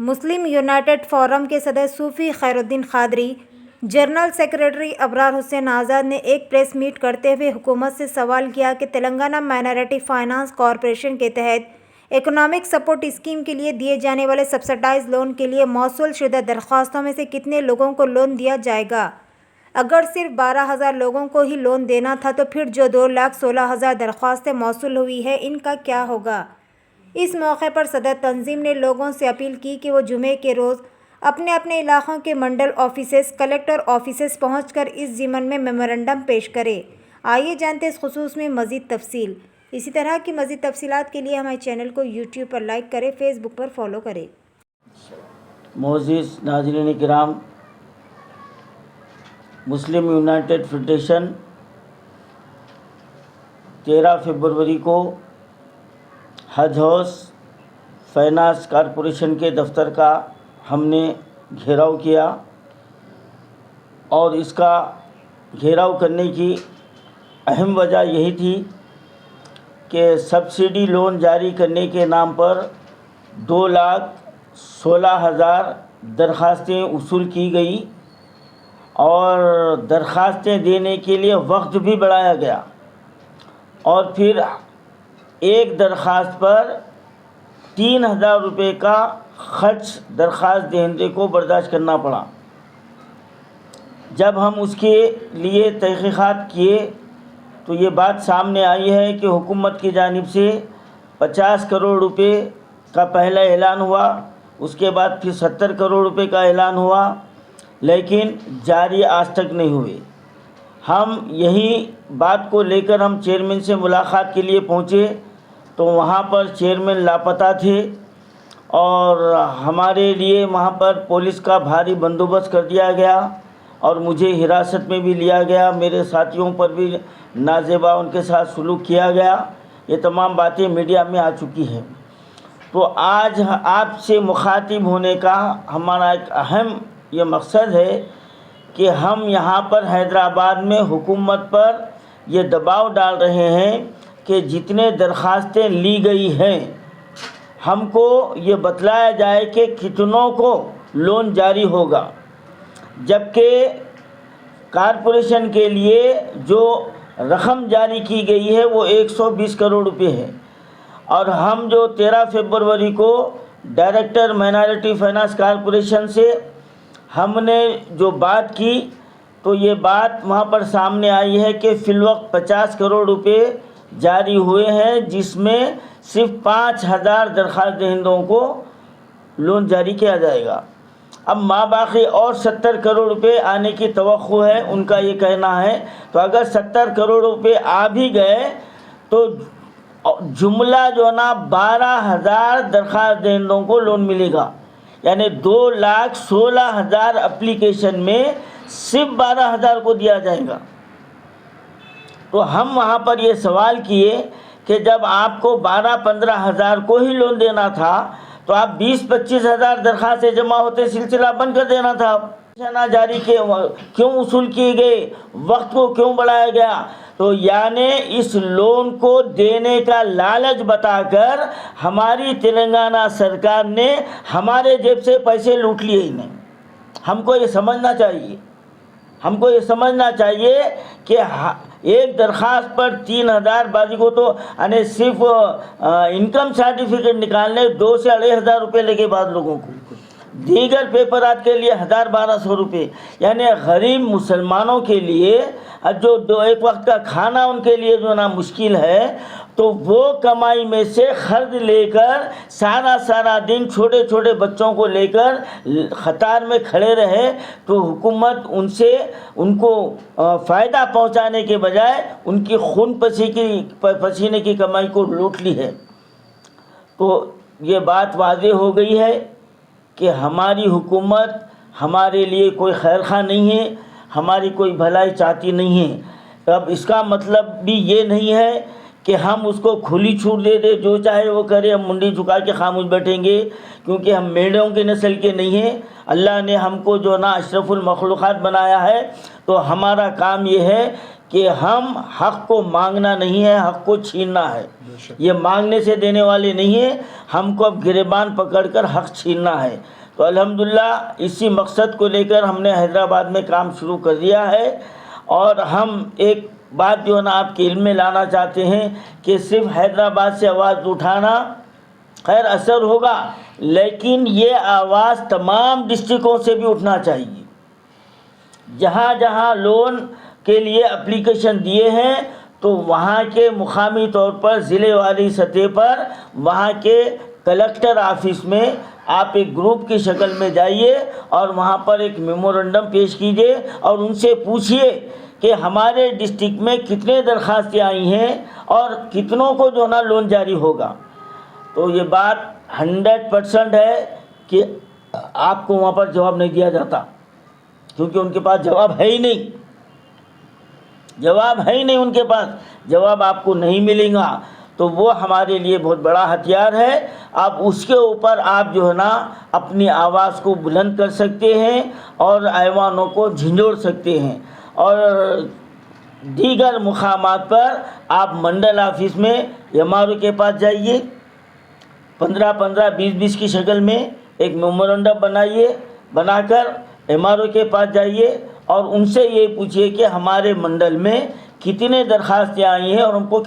مسلم United forum کے صدر صوفی خیر الدین قادری، جنرل سیکریٹری ابرار حسین آزاد نے ایک پریس میٹ کرتے ہوئے حکومت سے سوال کیا کہ تلنگانہ مائنارٹی فائنانس کارپوریشن کے تحت اکنامک سپورٹ اسکیم کے لیے دیے جانے والے سبسڈائز لون کے لیے موصول شدہ درخواستوں میں سے کتنے لوگوں کو لون دیا جائے گا؟ اگر صرف 12,000 لوگوں کو ہی لون دینا تھا تو پھر جو 2,16,000 درخواستیں موصول ہوئی ہیں ان کا کیا ہوگا؟ اس موقع پر صدر تنظیم نے لوگوں سے اپیل کی کہ وہ جمعے کے روز اپنے اپنے علاقوں کے منڈل آفیسز، کلیکٹر آفیسز پہنچ کر اس ضمن میں میمورنڈم پیش کرے۔ آئیے جانتے اس خصوص میں مزید تفصیل۔ اسی طرح کی مزید تفصیلات کے لیے ہمارے چینل کو یوٹیوب پر لائک کریں، فیس بک پر فالو کریں۔ معزز ناظرین کرام، مسلم یونائٹڈ فیڈریشن 13 فروری کو حج ہاؤس فائنانس کارپوریشن کے دفتر کا ہم نے گھیراؤ کیا، اور اس کا گھیراؤ کرنے کی اہم وجہ یہی تھی کہ سبسڈی لون جاری کرنے کے نام پر 2,16,000 درخواستیں وصول کی گئی، اور درخواستیں دینے کے لیے وقت بھی بڑھایا گیا، اور پھر ایک درخواست پر 3,000 روپے کا خرچ درخواست دہندے کو برداشت کرنا پڑا۔ جب ہم اس کے لیے تحقیقات کیے تو یہ بات سامنے آئی ہے کہ حکومت کی جانب سے 50 کروڑ روپے کا پہلا اعلان ہوا، اس کے بعد پھر 70 کروڑ روپے کا اعلان ہوا، لیکن جاری آج تک نہیں ہوئے۔ ہم یہی بات کو لے کر ہم چیئرمین سے ملاقات کے لیے پہنچے تو وہاں پر چیئرمین لاپتہ تھے، اور ہمارے لیے وہاں پر پولیس کا بھاری بندوبست کر دیا گیا، اور مجھے حراست میں بھی لیا گیا، میرے ساتھیوں پر بھی نازیبا ان کے ساتھ سلوک کیا گیا۔ یہ تمام باتیں میڈیا میں آ چکی ہیں۔ تو آج آپ سے مخاطب ہونے کا ہمارا ایک اہم یہ مقصد ہے کہ ہم یہاں پر حیدرآباد میں حکومت پر یہ دباؤ ڈال رہے ہیں کہ جتنے درخواستیں لی گئی ہیں ہم کو یہ بتلایا جائے کہ کتنوں کو لون جاری ہوگا، جبکہ کارپوریشن کے لیے جو رقم جاری کی گئی ہے وہ 120 کروڑ روپے ہے، اور ہم جو 13 فروری کو ڈائریکٹر مائنارٹی فائنانس کارپوریشن سے ہم نے جو بات کی تو یہ بات وہاں پر سامنے آئی ہے کہ فی الوقت 50 کروڑ روپے جاری ہوئے ہیں، جس میں صرف 5,000 درخواست دہندوں کو لون جاری کیا جائے گا۔ اب ماباقی اور 70 کروڑ روپے آنے کی توقع ہے، ان کا یہ کہنا ہے۔ تو اگر 70 کروڑ روپے آ بھی گئے تو جملہ جو ہے نا 12,000 درخواست دہندوں کو لون ملے گا، یعنی 2,16,000 اپلیکیشن میں صرف 12,000 کو دیا جائے گا۔ تو ہم وہاں پر یہ سوال کیے کہ جب آپ کو 12-15,000 کو ہی لون دینا تھا تو آپ 20-25,000 درخواستیں جمع ہوتے سلسلہ بند کر دینا تھا۔ جاری کیوں وصول کیے گئے، وقت کو کیوں بڑھایا گیا؟ تو یعنی اس لون کو دینے کا لالچ بتا کر ہماری تلنگانہ سرکار نے ہمارے جیب سے پیسے لوٹ لیے ہی نہیں۔ ہم کو یہ سمجھنا چاہیے کہ ایک درخواست پر 3,000 بازی کو تو یعنی صرف انکم سرٹیفکیٹ نکالنے 2 سے 2,500 روپے لگے بعض لوگوں کو، دیگر پیپرات کے لیے 1,000-1,200 روپے، یعنی غریب مسلمانوں کے لیے جو ایک وقت کا کھانا ان کے لیے جو نا مشکل ہے، تو وہ کمائی میں سے خرچ لے کر سارا دن چھوٹے چھوٹے بچوں کو لے کر قطار میں کھڑے رہے، تو حکومت ان کو فائدہ پہنچانے کے بجائے ان کی خون پسینے کی کمائی کو لوٹ لی ہے۔ تو یہ بات واضح ہو گئی ہے کہ ہماری حکومت ہمارے لیے کوئی خیر خواہ نہیں ہے، ہماری کوئی بھلائی چاہتی نہیں ہے۔ اب اس کا مطلب بھی یہ نہیں ہے کہ ہم اس کو کھلی چھوٹ دے دیں، جو چاہے وہ کرے، ہم منڈی جھکا کے خاموش بیٹھیں گے، کیونکہ ہم میڑوں کی نسل کے نہیں ہیں۔ اللہ نے ہم کو جو نا اشرف المخلوقات بنایا ہے، تو ہمارا کام یہ ہے کہ ہم حق کو مانگنا نہیں ہے، حق کو چھیننا ہے. یہ مانگنے سے دینے والے نہیں ہیں، ہم کو اب گریبان پکڑ کر حق چھیننا ہے. تو الحمدللہ اسی مقصد کو لے کر ہم نے حیدرآباد میں کام شروع کر دیا ہے. اور ہم ایک بات جو ہے نا آپ کے علم میں لانا چاہتے ہیں کہ صرف حیدرآباد سے آواز اٹھانا خیر اثر ہوگا، لیکن یہ آواز تمام ڈسٹرکوں سے بھی اٹھنا چاہیے. جہاں جہاں لون کے لیے اپلیکیشن دیے ہیں تو وہاں کے مقامی طور پر ضلع والی سطح پر وہاں کے کلکٹر آفس میں آپ ایک گروپ کی شکل میں جائیے اور وہاں پر ایک میمورنڈم پیش کیجیے اور ان سے پوچھیے کہ ہمارے ڈسٹرکٹ میں کتنے درخواستیں آئی ہیں اور کتنوں کو جو نا لون جاری ہوگا. تو یہ بات 100% ہے کہ آپ کو وہاں پر جواب نہیں دیا جاتا، کیونکہ ان کے پاس جواب ہے ہی نہیں، جواب ہے ہی نہیں، ان کے پاس جواب آپ کو نہیں ملے گا. تو وہ ہمارے لیے بہت بڑا ہتھیار ہے. اب اس کے اوپر آپ جو ہے نا اپنی آواز کو بلند کر سکتے ہیں اور ایوانوں کو جھنجھوڑ سکتے ہیں. اور دیگر مقامات پر آپ منڈل آفس میں ایم آر او کے پاس جائیے، 15-15 20-20 کی شکل میں ایک میمورنڈم بنائیے، بنا کر ایم آر او کے پاس جائیے اور ان سے یہ پوچھیے کہ ہمارے منڈل میں کتنے درخواستیں آئی ہیں اور ہم کو